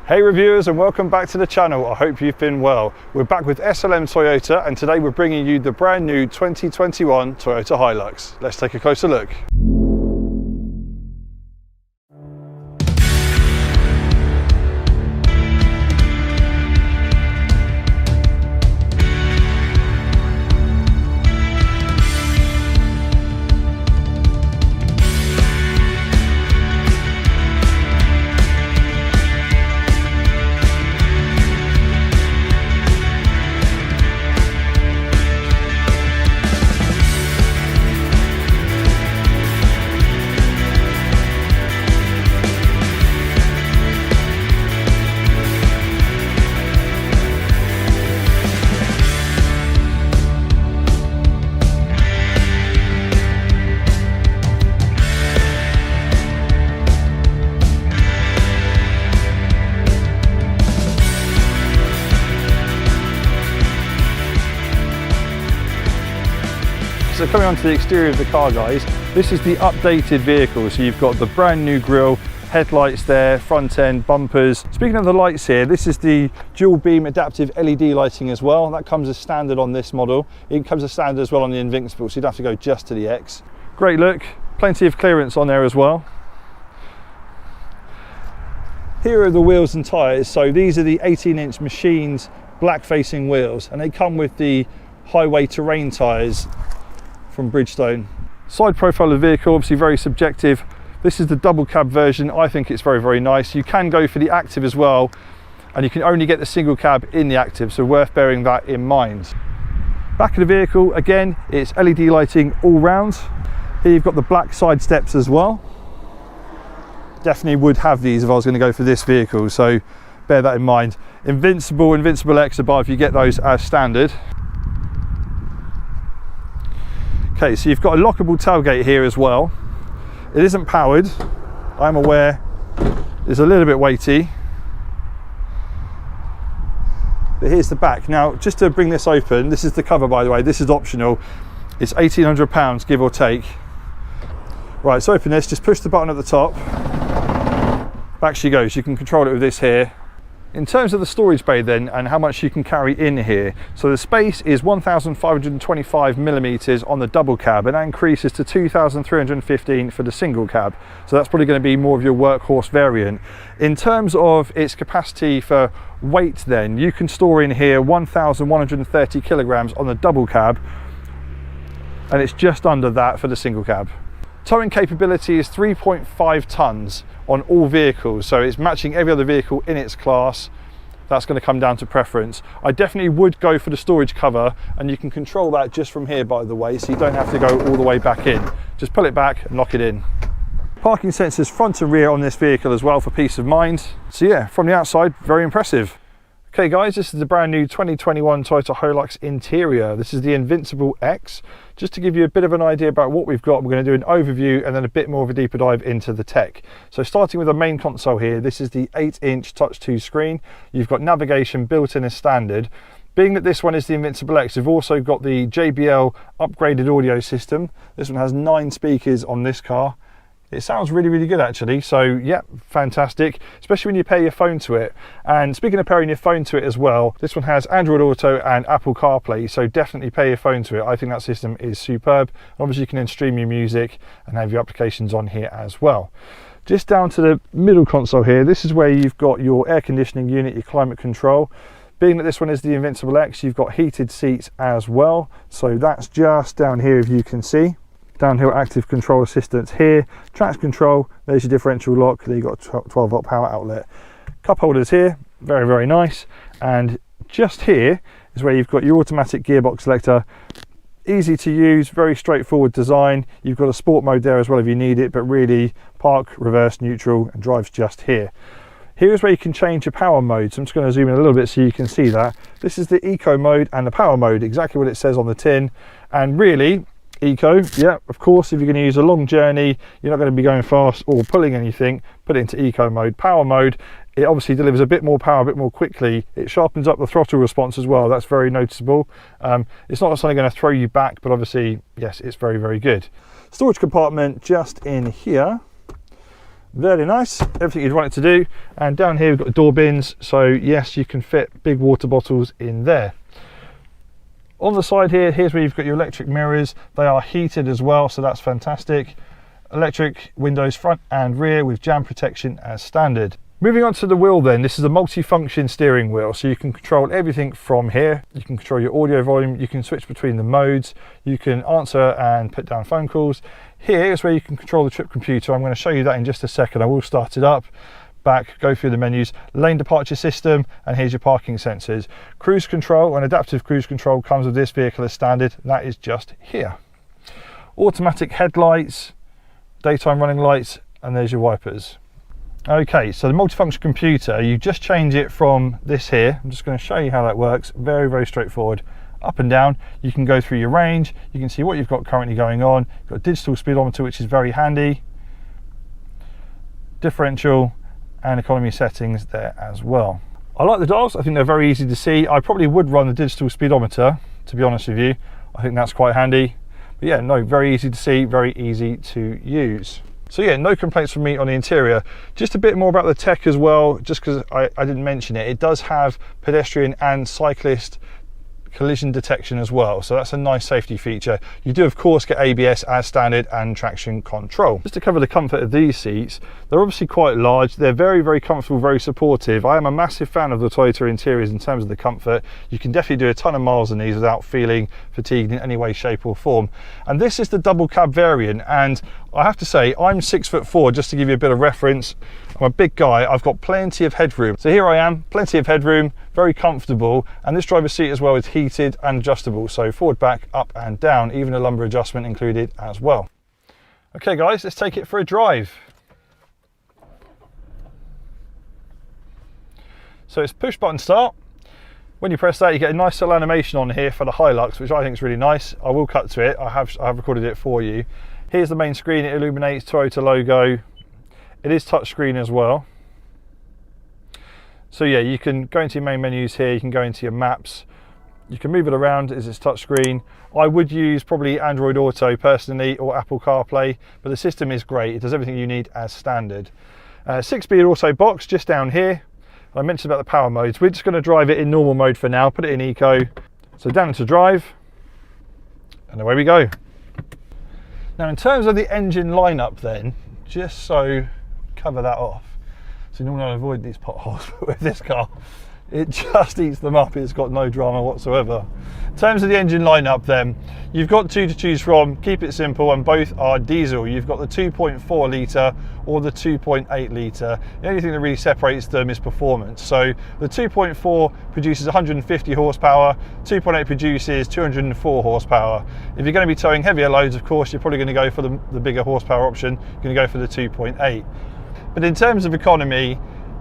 Hey reviewers, and welcome back to the channel. I hope you've been well. We're back with SLM Toyota, and today we're bringing you the brand new 2021 Toyota Hilux. Let's take a closer look. So coming onto the exterior of the car, guys, this is the updated vehicle. So you've got the brand new grille, headlights there, front end, bumpers. Speaking of the lights here, this is the dual beam adaptive LED lighting as well. That comes as standard on this model. It comes as standard as well on the Invincible, so you don't have to go just to the X. Great look, plenty of clearance on there as well. Here are the wheels and tyres. So these are the 18-inch machined black facing wheels, and they come with the highway terrain tyres from Bridgestone. Side profile of the vehicle, obviously very subjective. This is the double cab version. I think it's very, very nice. You can go for the Active as well, and you can only get the single cab in the Active, so worth bearing that in mind. Back of the vehicle, again, it's LED lighting all round. Here you've got the black side steps as well. Definitely would have these if I was going to go for this vehicle, so bear that in mind. Invincible, InvincibleX above, you get those as standard. Okay, so you've got a lockable tailgate here as well. It isn't powered, I'm aware it's a little bit weighty. But here's the back. Now, just to bring this open, this is the cover, by the way, this is optional. It's £1,800, give or take. Right, so open this, just push the button at the top. Back she goes, you can control it with this here. In terms of the storage bay then, and how much you can carry in here, so the space is 1,525 millimeters on the double cab, and that increases to 2,315 for the single cab. So that's probably going to be more of your workhorse variant. In terms of its capacity for weight then, you can store in here 1,130 kilograms on the double cab, and it's just under that for the single cab. Towing capability is 3.5 tons on all vehicles, so it's matching every other vehicle in its class. That's going to come down to preference. I definitely would go for the storage cover, and you can control that just from here, by the way, so you don't have to go all the way back in. Just pull it back and lock it in. Parking sensors front and rear on this vehicle as well for peace of mind. So yeah, from the outside, very impressive. Okay guys, this is the brand new 2021 Toyota Hilux interior. This is the InvincibleX. Just to give you a bit of an idea about what we've got, we're going to do an overview and then a bit more of a deeper dive into the tech. So starting with the main console here, this is the 8-inch Touch 2 screen. You've got navigation built in as standard. Being that this one is the InvincibleX, you've also got the JBL upgraded audio system. This one has 9 speakers on this car. It sounds really, really good actually, so yeah, fantastic, especially when you pair your phone to it. And speaking of pairing your phone to it as well, this one has Android Auto and Apple CarPlay, so definitely pair your phone to it. I think that system is superb. Obviously you can then stream your music and have your applications on here as well. Just down to the middle console here, this is where you've got your air conditioning unit, your climate control. Being that this one is the InvincibleX, you've got heated seats as well, so that's just down here if you can see. Downhill active control assistance here, traction control, there's your differential lock, there you've got a 12 volt power outlet. Cup holders here, very, very nice. And just here is where you've got your automatic gearbox selector. Easy to use, very straightforward design. You've got a sport mode there as well if you need it, but really park, reverse, neutral, and drive's just here. Here's where you can change your power mode. So I'm just going to zoom in a little bit so you can see that. This is the eco mode and the power mode, exactly what it says on the tin. And really, eco, yeah, of course, if you're going to use a long journey, you're not going to be going fast or pulling anything, put it into eco mode. Power mode, it obviously delivers a bit more power a bit more quickly. It sharpens up the throttle response as well. That's very noticeable. It's not something going to throw you back, but obviously, yes, it's very, very good. Storage compartment just in here. Very nice, everything you'd want it to do. And down here we've got door bins, so yes, you can fit big water bottles in there. On the side here, here's where you've got your electric mirrors. They are heated as well, so that's fantastic. Electric windows front and rear with jam protection as standard. Moving on to the wheel then, this is a multi-function steering wheel, so you can control everything from here. You can control your audio volume, you can switch between the modes, you can answer and put down phone calls. Here is where you can control the trip computer. I'm going to show you that in just a second. I will start it up, back, go through the menus, lane departure system, and here's your parking sensors. Cruise control and adaptive cruise control comes with this vehicle as standard, that is just here. Automatic headlights, daytime running lights, and there's your wipers. Okay, so the multifunction computer, you just change it from this here. I'm just going to show you how that works. Very, very straightforward. Up and down, you can go through your range, you can see what you've got currently going on. You've got a digital speedometer, which is very handy. Differential and economy settings there as well. I like the dials, I think they're very easy to see. I probably would run the digital speedometer, to be honest with you. I think that's quite handy. But yeah, no, very easy to see, very easy to use. So yeah, no complaints from me on the interior. Just a bit more about the tech as well, just because I didn't mention it. It does have pedestrian and cyclist collision detection as well, so that's a nice safety feature. You do of course get ABS as standard and traction control. Just to cover the comfort of these seats, they're obviously quite large, they're very, very comfortable, very supportive. I am a massive fan of the Toyota interiors in terms of the comfort. You can definitely do a ton of miles in these without feeling fatigued in any way, shape or form. And this is the double cab variant, and I have to say, I'm 6'4", just to give you a bit of reference. I'm a big guy, I've got plenty of headroom. So here I am, plenty of headroom, very comfortable, and this driver's seat as well is heated and adjustable, so forward, back, up and down, even a lumbar adjustment included as well. Okay guys, let's take it for a drive. So it's push button start. When you press that, you get a nice little animation on here for the Hilux, which I think is really nice. I will cut to it, I have recorded it for you. Here's the main screen, it illuminates Toyota logo. It is touchscreen as well. So yeah, you can go into your main menus here, you can go into your maps, you can move it around as it's touchscreen. I would use probably Android Auto personally, or Apple CarPlay, but the system is great, it does everything you need as standard. 6-speed auto box just down here. I mentioned about the power modes, we're just going to drive it in normal mode for now, put it in eco. So down into drive, and away we go. Now in terms of the engine lineup then, just so cover that off. So normally I avoid these potholes, but with this car, it just eats them up. It's got no drama whatsoever. In terms of the engine lineup then, you've got two to choose from, keep it simple, and both are diesel. You've got the 2.4 litre or the 2.8 litre. The only thing that really separates them is performance. So the 2.4 produces 150 horsepower, 2.8 produces 204 horsepower. If you're going to be towing heavier loads, of course, you're probably going to go for the bigger horsepower option. You're going to go for the 2.8. But in terms of economy,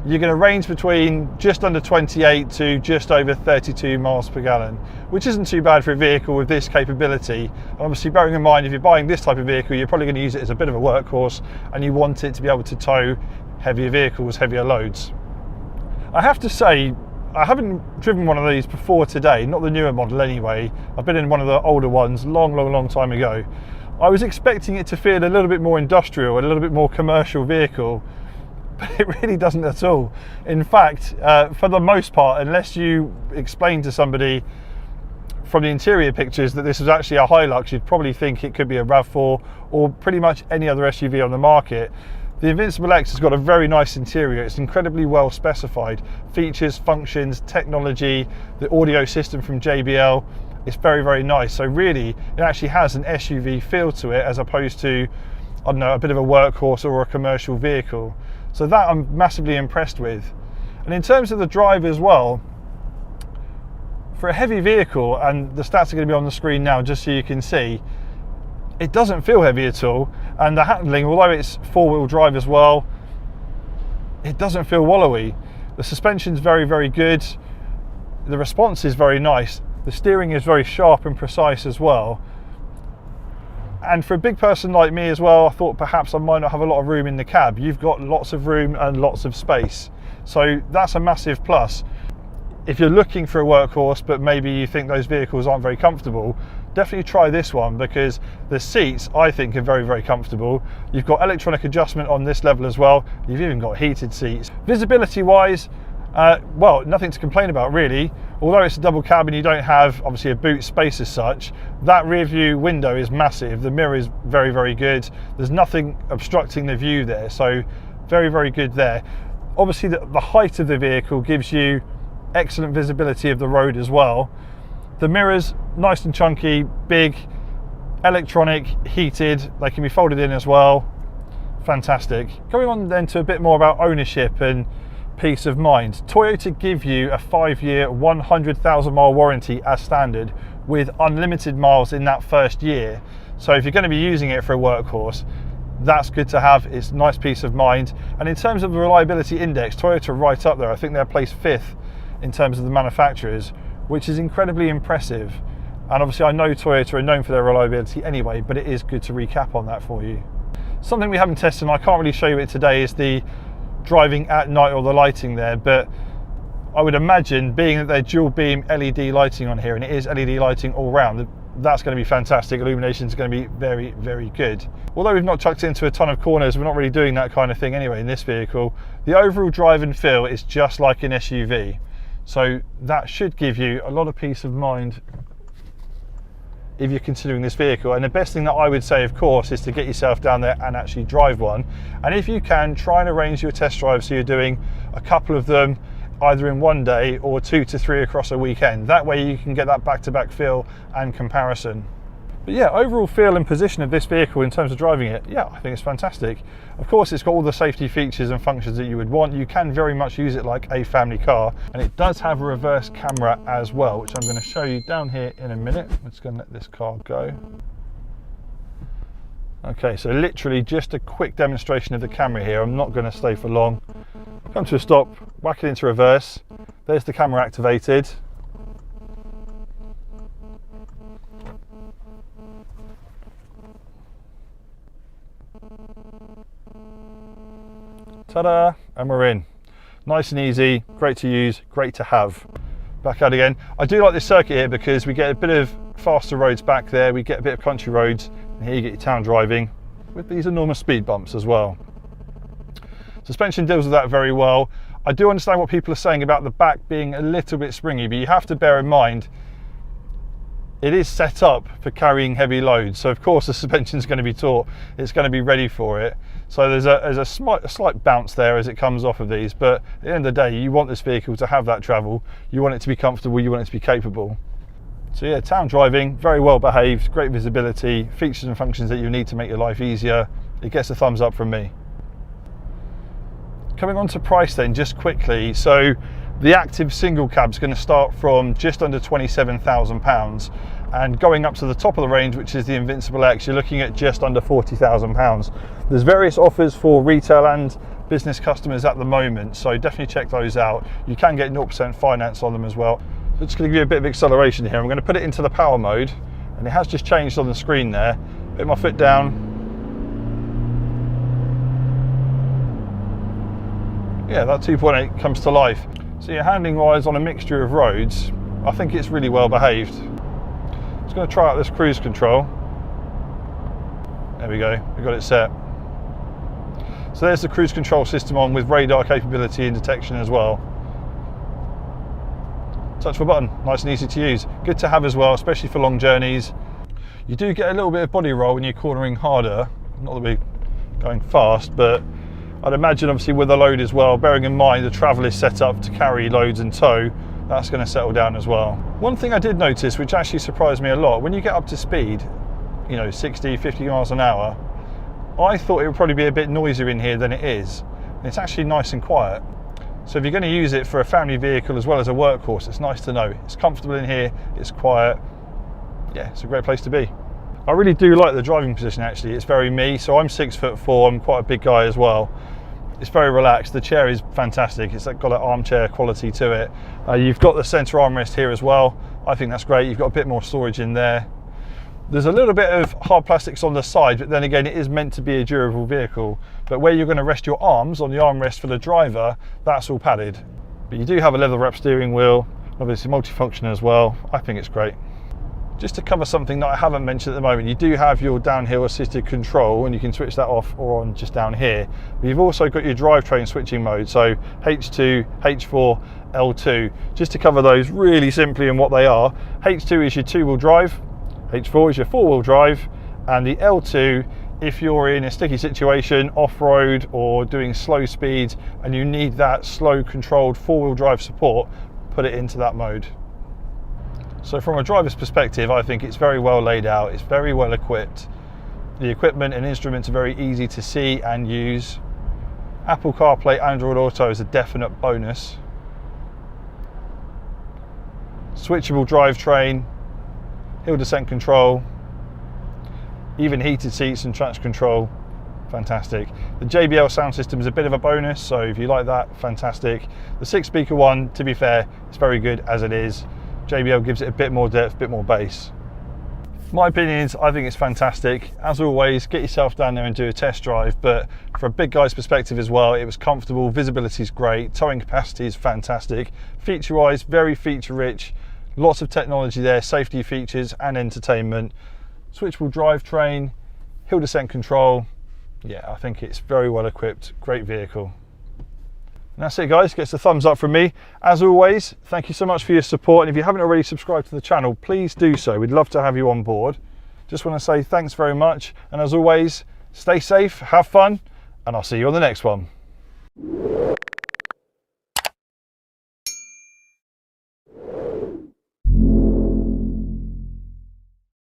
you're going to range between just under 28 to just over 32 miles per gallon, which isn't too bad for a vehicle with this capability. And obviously, bearing in mind, if you're buying this type of vehicle, you're probably going to use it as a bit of a workhorse, and you want it to be able to tow heavier vehicles, heavier loads. I have to say, I haven't driven one of these before today, not the newer model anyway. I've been in one of the older ones long time ago. I was expecting it to feel a little bit more industrial, a little bit more commercial vehicle, but it really doesn't at all. In fact, for the most part, unless you explain to somebody from the interior pictures that this was actually a Hilux, you'd probably think it could be a RAV4 or pretty much any other SUV on the market. The InvincibleX has got a very nice interior. It's incredibly well specified. Features, functions, technology, the audio system from JBL. It's very, very nice. So really, it actually has an SUV feel to it as opposed to, I don't know, a bit of a workhorse or a commercial vehicle. So that I'm massively impressed with. And in terms of the drive as well, for a heavy vehicle, and the stats are going to be on the screen now just so you can see, it doesn't feel heavy at all. And the handling, although it's four-wheel drive as well, it doesn't feel wallowy. The suspension's very, very good. The response is very nice. The steering is very sharp and precise as well. And for a big person like me as well, I thought perhaps I might not have a lot of room in the cab. You've got lots of room and lots of space. So that's a massive plus. If you're looking for a workhorse, but maybe you think those vehicles aren't very comfortable, definitely try this one, because the seats I think are very, very comfortable. You've got electronic adjustment on this level as well. You've even got heated seats. Visibility wise, well, nothing to complain about really. Although it's a double cabin, you don't have obviously a boot space as such. That rear view window is massive. The mirror is very, very good. There's nothing obstructing the view there, so very, very good there. Obviously the height of the vehicle gives you excellent visibility of the road as well. The mirrors, nice and chunky, big, electronic, heated. They can be folded in as well. Fantastic. Going on then to a bit more about ownership and peace of mind. Toyota give you a 5-year 100,000 mile warranty as standard, with unlimited miles in that first year. So if you're going to be using it for a workhorse, that's good to have. It's nice peace of mind. And in terms of the reliability index, Toyota are right up there. I think they're placed 5th in terms of the manufacturers, which is incredibly impressive. And obviously I know Toyota are known for their reliability anyway, but it is good to recap on that for you. Something we haven't tested, and I can't really show you it today, is the driving at night or the lighting there, but I would imagine, being that they're dual beam LED lighting on here, and it is LED lighting all round, that's going to be fantastic. Illumination is going to be very, very good. Although we've not chucked into a ton of corners, we're not really doing that kind of thing anyway in this vehicle. The overall drive and feel is just like an SUV, so that should give you a lot of peace of mind if you're considering this vehicle. And the best thing that I would say, of course, is to get yourself down there and actually drive one. And if you can, try and arrange your test drive so you're doing a couple of them either in one day or 2 to 3 across a weekend. That way you can get that back-to-back feel and comparison. But yeah, overall feel and position of this vehicle in terms of driving it, yeah, I think it's fantastic. Of course, it's got all the safety features and functions that you would want. You can very much use it like a family car, and it does have a reverse camera as well, which I'm going to show you down here in a minute. I'm just going to let this car go. Okay, so literally just a quick demonstration of the camera here. I'm not going to stay for long. Come to a stop, whack it into reverse. There's the camera activated. Ta-da, and we're in. Nice and easy, great to use, great to have. Back out again. I do like this circuit here because we get a bit of faster roads back there, we get a bit of country roads, and here you get your town driving with these enormous speed bumps as well. Suspension deals with that very well. I do understand what people are saying about the back being a little bit springy, but you have to bear in mind it is set up for carrying heavy loads, so of course the suspension is going to be taut, it's going to be ready for it. So there's a slight bounce there as it comes off of these, but at the end of the day you want this vehicle to have that travel, you want it to be comfortable, you want it to be capable. So yeah, town driving, very well behaved, great visibility, features and functions that you need to make your life easier. It gets a thumbs up from me. Coming on to price then, just quickly, so the active single cab is going to start from just under £27,000, and going up to the top of the range, which is the InvincibleX, you're looking at just under £40,000. There's various offers for retail and business customers at the moment, so definitely check those out. You can get 0% finance on them as well. So just going to give you a bit of acceleration here. I'm going to put it into the power mode, and it has just changed on the screen there. Put my foot down. Yeah, that 2.8 comes to life. So you're handling wise on a mixture of roads, I think it's really well behaved. Just going to try out this cruise control. There we go, we've got it set. So there's the cruise control system on with radar capability and detection as well. Touch of a button, nice and easy to use. Good to have as well, especially for long journeys. You do get a little bit of body roll when you're cornering harder. Not that we're going fast, but I'd imagine obviously with the load as well, bearing in mind the travel is set up to carry loads and tow, that's going to settle down as well. One thing I did notice, which actually surprised me a lot, when you get up to speed, you know, 60, 50 miles an hour, I thought it would probably be a bit noisier in here than it is. It's actually nice and quiet. So if you're going to use it for a family vehicle as well as a workhorse, it's nice to know. It's comfortable in here, it's quiet. Yeah, it's a great place to be. I really do like the driving position actually, it's very me. So I'm 6'4", I'm quite a big guy as well. It's very relaxed, the chair is fantastic, it's got an armchair quality to it. You've got the centre armrest here as well, I think that's great. You've got a bit more storage in there. There's a little bit of hard plastics on the side, but then again it is meant to be a durable vehicle. But where you're going to rest your arms on the armrest for the driver, that's all padded. But you do have a leather wrapped steering wheel, obviously multifunction as well. I think it's great. Just to cover something that I haven't mentioned at the moment, you do have your downhill assisted control and you can switch that off or on just down here. But you've also got your drivetrain switching mode, so H2, H4, L2. Just to cover those really simply and what they are. H2 is your 2-wheel drive, H4 is your 4-wheel drive, and the L2, if you're in a sticky situation, off-road or doing slow speeds and you need that slow controlled 4-wheel drive support, put it into that mode. So from a driver's perspective, I think it's very well laid out, it's very well equipped. The equipment and instruments are very easy to see and use. Apple CarPlay, Android Auto is a definite bonus. Switchable drivetrain, hill descent control, even heated seats and traction control, fantastic. The JBL sound system is a bit of a bonus, so if you like that, fantastic. The 6-speaker one, to be fair, it's very good as it is. JBL gives it a bit more depth, a bit more bass. My opinion is, I think it's fantastic. As always, get yourself down there and do a test drive, but from a big guy's perspective as well, it was comfortable, visibility is great, towing capacity is fantastic. Feature-wise, very feature-rich, lots of technology there, safety features and entertainment. Switchable drivetrain, hill descent control. Yeah, I think it's very well equipped, great vehicle. And that's it guys, gets a thumbs up from me. As always, thank you so much for your support, and if you haven't already subscribed to the channel, please do so. We'd love to have you on board. Just want to say thanks very much, and as always, stay safe, have fun, and I'll see you on the next one.